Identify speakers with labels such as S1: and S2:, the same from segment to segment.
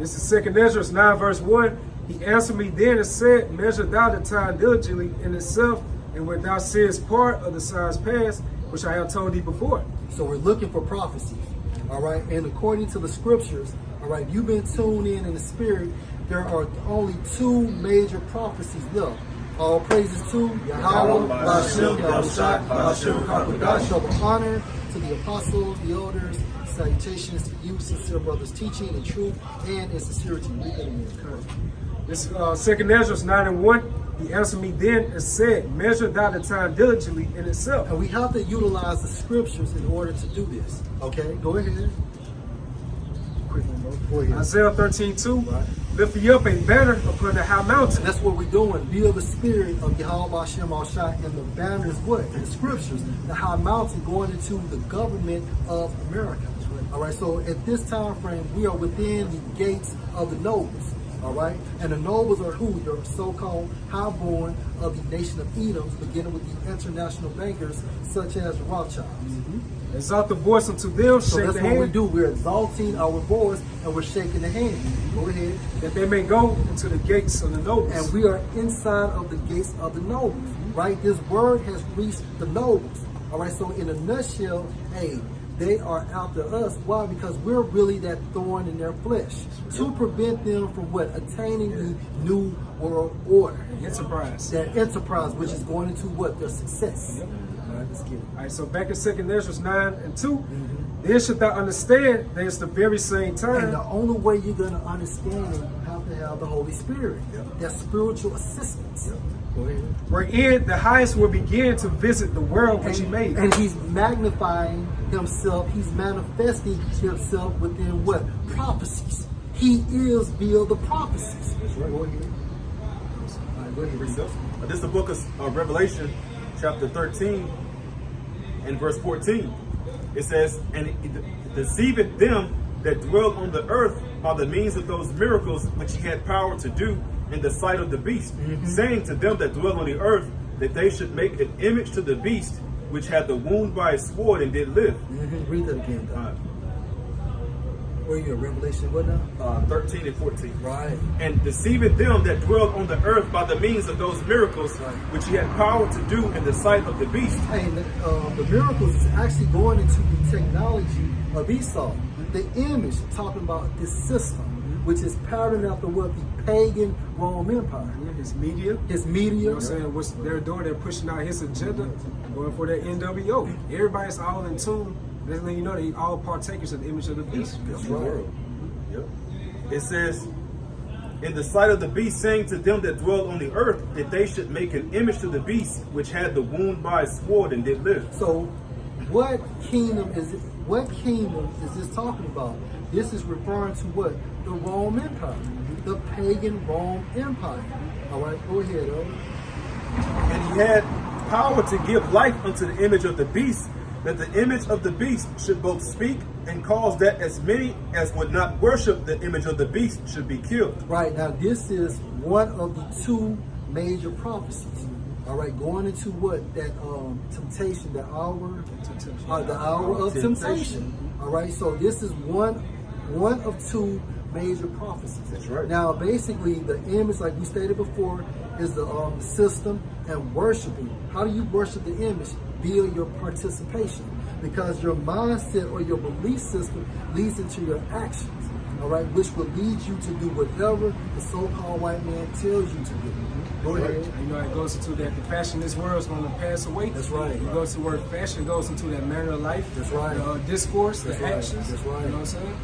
S1: This is 2 Ezra 9 verse 1. He answered me then and said, measure thou the time diligently in itself, and when thou seest part of the signs past, which I have told thee before.
S2: So we're looking for prophecies, all right? And according to the scriptures, all right, you've been tuned in the spirit, there are only two major prophecies left. All praises to Yahweh, Ba'ashem, Yahushua, Ba'ashem, Kakodash, double honor to the apostles, the elders, salutations to you, sincere brothers, teaching in truth and in sincerity.
S1: This 2 Ezra 9 and 1. He answered me then and said, measure thou the time diligently in itself.
S2: And we have to utilize the scriptures in order to do this. Okay, go ahead.
S1: Quick one, bro. Go ahead. Isaiah 13:2.
S2: Right.
S1: Lift ye up a banner upon the high mountain.
S2: And that's what we're doing. Build the spirit of Yahweh Ba'ashem Al-Shai, and the banner is what? In the scriptures. The high mountain going into the government of America. All right, so at this time frame, we are within the gates of the nobles. All right, and the nobles are who? The so-called highborn of the nation of Edom, beginning with the international bankers such as Rothschild.
S1: Exalt the voice unto them,
S2: so
S1: shake
S2: that's
S1: the
S2: what
S1: hand.
S2: we do. We're exalting our voice and we're shaking the hand. Go ahead.
S1: That they may go into the gates of the nobles.
S2: And we are inside of the gates of the nobles, right? This word has reached the nobles. All right, so in a nutshell, hey, they are after us. Why? Because we're really that thorn in their flesh to prevent them from what? Attaining the new world order.
S1: Enterprise.
S2: That enterprise, which is going into what? Their success.
S1: Yep.
S2: All right, let's get it.
S1: All right, so back in 2 Ezra 9 and 2, then should thou understand that it's the very same time.
S2: And the only way you're going to understand it, you have to have the Holy Spirit. That spiritual assistance. Go ahead.
S1: Wherein the highest will begin to visit the world which he made.
S2: And he's magnifying himself, he's manifesting himself within what? Prophecies. He is via the prophecies.
S3: That's right.
S2: Go ahead.
S3: All right, go ahead. This is the book of Revelation, chapter 13 and verse 14. It says, and it deceiveth them that dwell on the earth by the means of those miracles which he had power to do in the sight of the beast, saying to them that dwell on the earth that they should make an image to the beast which had the wound by a sword and did live.
S2: Read that again, where are you at? Revelation what now?
S3: 13 and 14.
S2: Right.
S3: And deceiving them that dwell on the earth by the means of those miracles which he had power to do in the sight of the beast.
S2: And the miracles is actually going into the technology of Esau. The image talking about this system, which is patterned after what? The pagan Roman Empire.
S1: His media.
S2: His media.
S1: You know what I'm saying? What they're doing, they're pushing out his agenda, going for their NWO. Everybody's all in tune. They're letting you know they all partakers of the image of the beast.
S3: That's right. Yep. It says, in the sight of the beast, saying to them that dwell on the earth, that they should make an image to the beast, which had the wound by a sword and did live.
S2: So, what kingdom is it? What kingdom is this talking about? This is referring to what? The Roman Empire, the pagan Rome Empire. All right, go ahead,
S3: And he had power to give life unto the image of the beast, that the image of the beast should both speak and cause that as many as would not worship the image of the beast should be killed.
S2: Right, now this is one of the two major prophecies. All right, going into what? That temptation, the hour of temptation. All right, so this is one of two major prophecies.
S3: That's right.
S2: Now, basically, the image, like we stated before, is the system and worshiping. How do you worship the image? Via your participation, because your mindset or your belief system leads into your actions. All right, which will lead you to do whatever the so-called white man tells you to do. Go ahead.
S1: You know, it goes into that the fashion in this world is going to pass away.
S2: That's right.
S1: It goes to where fashion goes into that manner of life.
S2: That's right.
S1: The discourse,
S2: That's
S1: the
S2: right.
S1: actions.
S2: That's right.
S1: You know what I'm saying?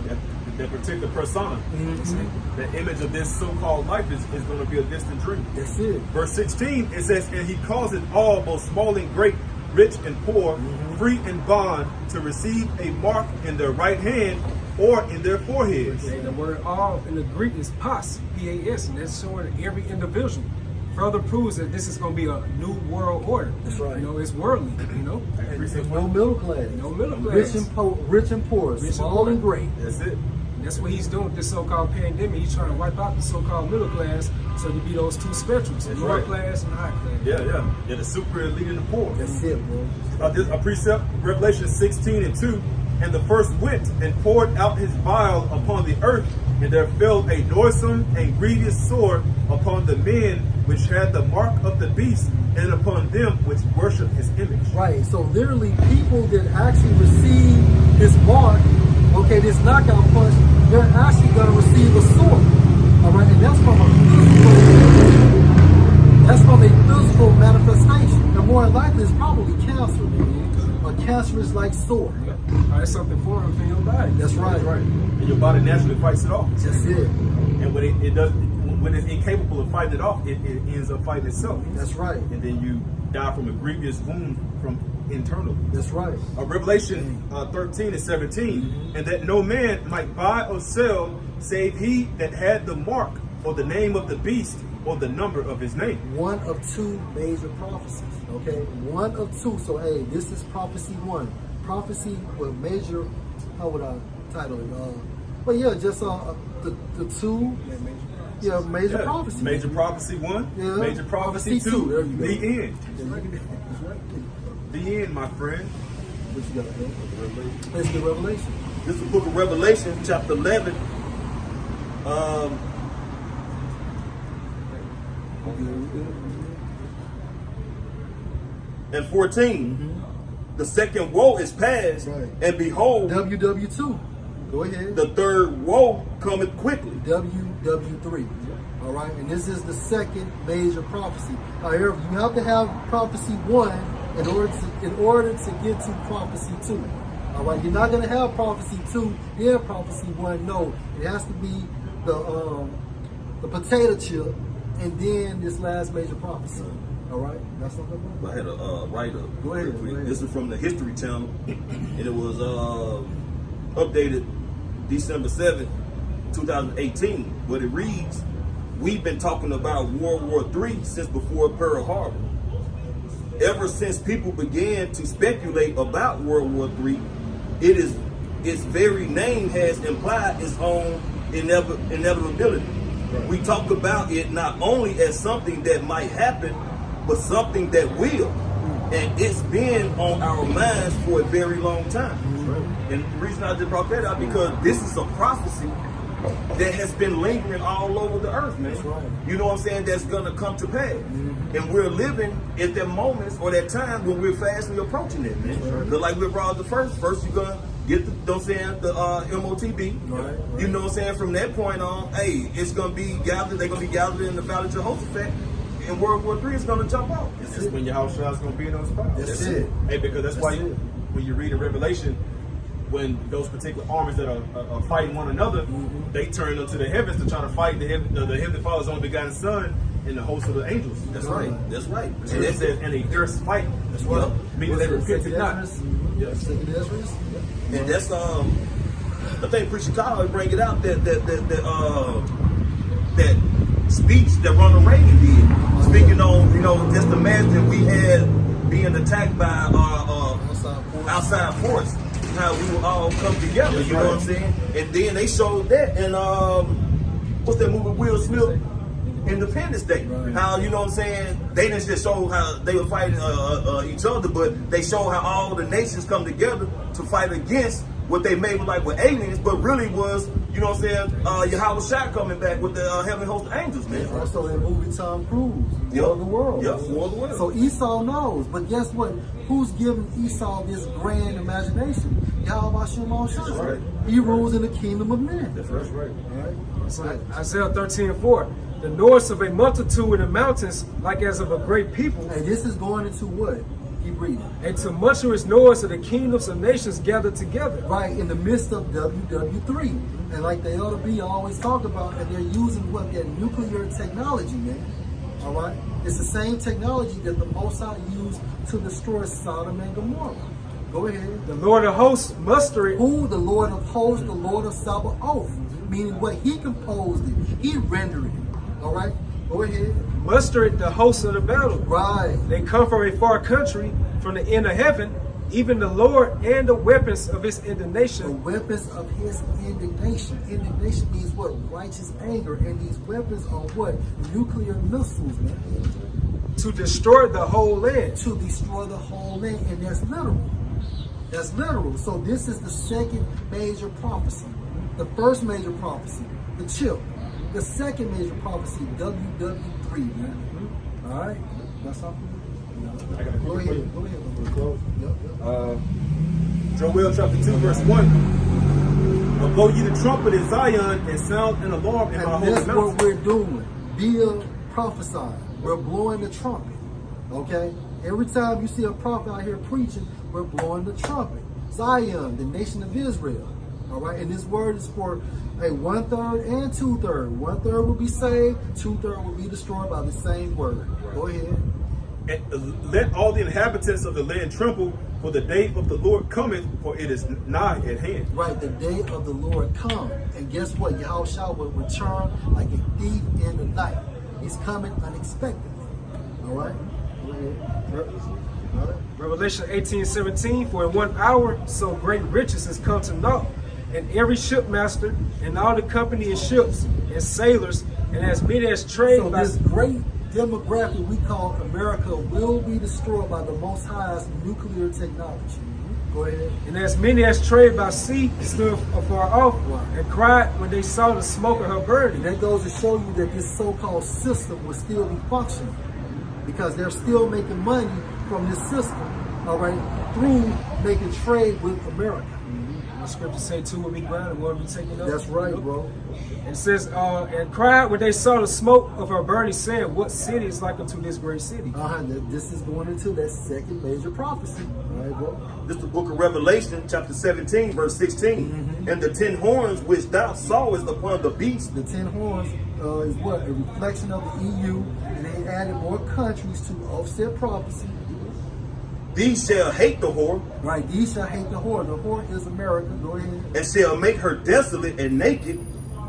S3: Yep. That particular persona, the image of this so-called life is going to be a distant dream.
S2: That's it.
S3: Verse 16, it says, and he causeth all, both small and great, rich and poor, free and bond, to receive a mark in their right hand or in their foreheads.
S1: Okay, the word all in the Greek is pas, P-A-S, and that's showing every individual. Further proves that this is going to be a new world order.
S2: That's right.
S1: You know, it's worldly, you know.
S2: And no middle class.
S1: No middle class.
S2: Rich and poor,
S1: Rich
S2: small and great.
S3: That's it.
S1: And that's what he's doing with this so-called pandemic. He's trying to wipe out the so-called middle class so to be those two spectrums, the lower class and high class.
S3: Yeah, the super elite and the poor.
S2: That's it, bro.
S3: A precept, Revelation 16 and 2, and the first went and poured out his vial upon the earth, And there fell a noisome and grievous sword upon the men which had the mark of the beast, and upon them which worship his image.
S2: Right. So literally, people that actually receive this mark, okay, this knockout punch, they're actually going to receive a sword. All right, and that's from a physical manifestation. And more than likely, it's probably cancer, man. A cancerous like sword.
S1: That's something foreign for your body.
S2: That's right.
S3: That's right. And your body naturally fights it off.
S2: That's it.
S3: And when it does, when it's incapable of fighting it off, it ends up fighting itself.
S2: That's right.
S3: And then you die from a grievous wound from internal.
S2: That's right.
S3: Revelation 13 and 17, and that no man might buy or sell save he that had the mark or the name of the beast or the number of his name.
S2: One of two major prophecies. Okay, one of two. So hey, this is prophecy one. Prophecy with major. How would I title it? But yeah, just the two. Yeah, major prophecy.
S3: Major prophecy one.
S2: Yeah.
S3: Major prophecy two.
S2: There you go.
S3: The end. The end, my friend.
S2: What you got, bro? Let's get Revelation.
S4: This is the book of Revelation, chapter 11. And 14. The second woe is past,
S2: Right.
S4: and behold,
S2: WW2. Go ahead.
S4: the third woe cometh quickly.
S2: WW3. All right, and this is the second major prophecy. However, you have to have prophecy one in order to get to prophecy two. All right, you're not going to have prophecy two, then prophecy one. No, it has to be the potato chip, and then this last major prophecy. All right, that's something.
S4: I had a write-up.
S2: Go ahead, go ahead.
S4: This is from the History Channel, and it was updated December 7th, 2018, but it reads, we've been talking about World War III since before Pearl Harbor. Ever since people began to speculate about World War III, its very name has implied its own inevitability. Right. We talk about it not only as something that might happen, but something that will. And it's been on our minds for a very long time. Right. And the reason I just brought that up, because this is a prophecy that has been lingering all over the earth, man.
S2: That's right.
S4: You know what I'm saying? That's gonna come to pass. And we're living at that moments or that time when we're fastly approaching it, man. Right. But like we brought the first you're gonna get the, the MOTB.
S2: Right.
S4: You know what I'm saying? From that point on, hey, it's gonna be gathered, they're gonna be gathered in the Valley of Jehoshaphat, and World War III is gonna jump out.
S3: This is when your house is gonna be in those spots.
S2: That's it.
S3: Hey, because that's why when you read in Revelation, when those particular armies that are fighting one another, they turn up to the heavens to try to fight the Heavenly Father's only begotten Son and the host of the angels.
S4: That's right. That's right.
S3: And it says, and a fierce fight.
S2: That's right.
S3: Meaning they repented not.
S2: Yes.
S4: And that's I think Preacher Kyle bring it out that speech that Ronald Reagan did, speaking on, just imagine we had being attacked by outside force, how we will all come together. You know what I'm saying? And then they showed that in what's that movie, Will Smith, Independence Day. Right. How, you know what I'm saying, they didn't just show how they were fighting each other, but they show how all the nations come together to fight against what they made look like with aliens, but really was, you know what I'm saying, Yahweh Shai coming back with the heavenly host of angels, man.
S2: And also in movie Tom Cruise, War of the World.
S4: Yep, War of the World.
S2: So Esau knows, but guess what? Who's giving Esau this grand imagination? Yahweh Shai.
S3: That's right.
S2: He rules in the kingdom of men.
S3: That's right.
S2: That's right.
S1: Isaiah 13:4. The noise of a multitude in the mountains, like as of a great people.
S2: And this is going into what? Keep reading.
S1: A tumultuous noise of the kingdoms of nations gathered together.
S2: Right, in the midst of WW3. And like the Elder B always talk about, and they're using what? That nuclear technology, man. All right? It's the same technology that the Most High used to destroy Sodom and Gomorrah. Go ahead.
S1: The Lord of hosts mustered.
S2: Who? The Lord of hosts, the Lord of Sabaoth. Meaning what? He composed it. He rendered it. All right? Go ahead.
S1: Mustered the hosts of the battle.
S2: Right.
S1: They come from a far country, from the end of heaven, even the Lord and the weapons of his indignation.
S2: The weapons of his indignation. Indignation means what? Righteous anger. And these weapons are what? Nuclear missiles, man.
S1: To destroy the whole land.
S2: To destroy the whole land. And that's literal. That's literal. So this is the second major prophecy. The first major prophecy, the chip. The second major prophecy, WW3, man. All right, that's something.
S3: I got a
S2: Go ahead. Go ahead. Yep.
S3: Joel chapter 2, verse 1. Blow ye the trumpet in Zion and sound an alarm in my
S2: And
S3: holy
S2: that's
S3: mountain.
S2: what we're doing. Via prophesying. We're blowing the trumpet. Okay? Every time you see a prophet out here preaching, we're blowing the trumpet. Zion, the nation of Israel. All right? And this word is for a 1/3 and 2/3. 1/3 will be saved, 2/3 will be destroyed by the same word.
S3: Right.
S2: Go ahead.
S3: And let all the inhabitants of the land tremble, for the day of the Lord cometh, for it is nigh at hand.
S2: Right, the day of the Lord come. And guess what? Yahushua will return like a thief in the night. He's coming unexpectedly. All right? Go ahead. All right.
S1: Revelation 18:17, for in 1 hour so great riches has come to naught, and every shipmaster and all the company of ships and sailors and as many as trade
S2: So
S1: by
S2: this great demographic we call America will be destroyed by the Most High's nuclear technology. Go ahead.
S1: and as many as trade by sea stood afar off
S2: Right.
S1: and cried when they saw the smoke of her
S2: And
S1: burning.
S2: that goes to show you that this so-called system will still be functioning because they're still making money from this system, all right, through making trade with America.
S1: The scriptures say two will be ground and one will be taken up.
S2: That's right, bro.
S1: And it says, and cried when they saw the smoke of her burning, saying, what city is like unto this great city?
S2: This is going into that second major prophecy. All right, bro.
S4: This is the book of Revelation, chapter 17, verse 16. And the 10 horns which thou sawest upon the beast,
S2: The 10 horns is what? A reflection of the EU, and they added more countries to offset prophecy.
S4: these shall hate the whore,
S2: Right, these shall hate the whore. The whore is America. Go ahead.
S4: and shall make her desolate and naked,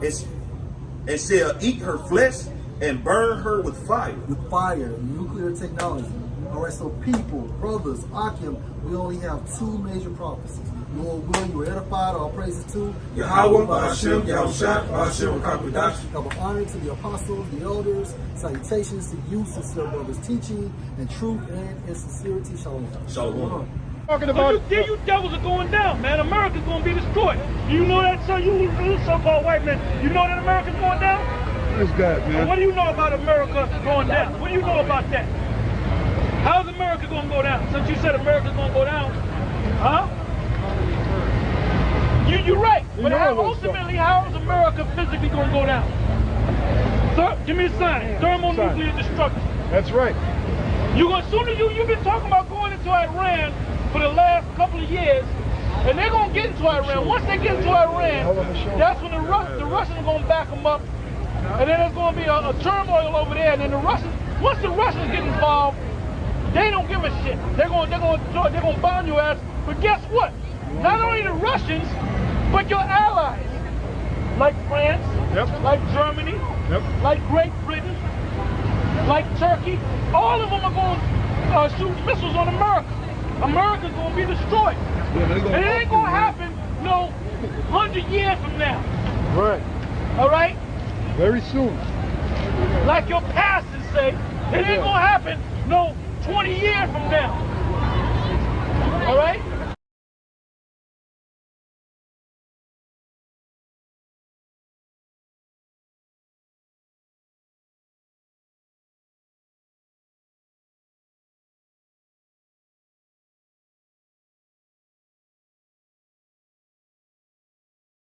S4: and shall eat her flesh, and burn her with fire.
S2: With fire, nuclear technology. All right, so people, brothers, Akim, we only have two major prophecies. Lord willing, you are edified. All praises to
S1: Yahweh, Ba'ashem, Yahushua, Ba'ashem, Kakudash.
S2: Double honor to the apostles, the elders. Salutations to you, sincere brothers, teaching in truth and in sincerity. Shalom.
S4: Shalom.
S5: Talking about you devils are going down, man. America's going to be destroyed. Do you know that, sir? You so-called white man. You know that America's going down?
S6: What's that, man?
S5: What do you know about America going down? What do you know about that? How's America going to go down? Since you said America's going to go down, huh? You're right. But ultimately, how is America physically going to go down? Sir, give me a sign. Thermonuclear destruction.
S6: That's right.
S5: Soon as you've been talking about going into Iran for the last couple of years, and they're going to get into Iran. Once they get into Iran, that's when the Russians are going to back them up, and then there's going to be a turmoil over there. And then the Russians, once the Russians get involved, they don't give a shit. They're going to bomb your ass. But guess what? Not only the Russians, but your allies, like France, like Germany, like Great Britain, like Turkey, all of them are going to shoot missiles on America. America's going to be destroyed. And it ain't going to happen no 100 years from now.
S6: Right.
S5: All right?
S6: Very soon.
S5: Like your pastors say, it ain't going to happen no 20 years from now. All right?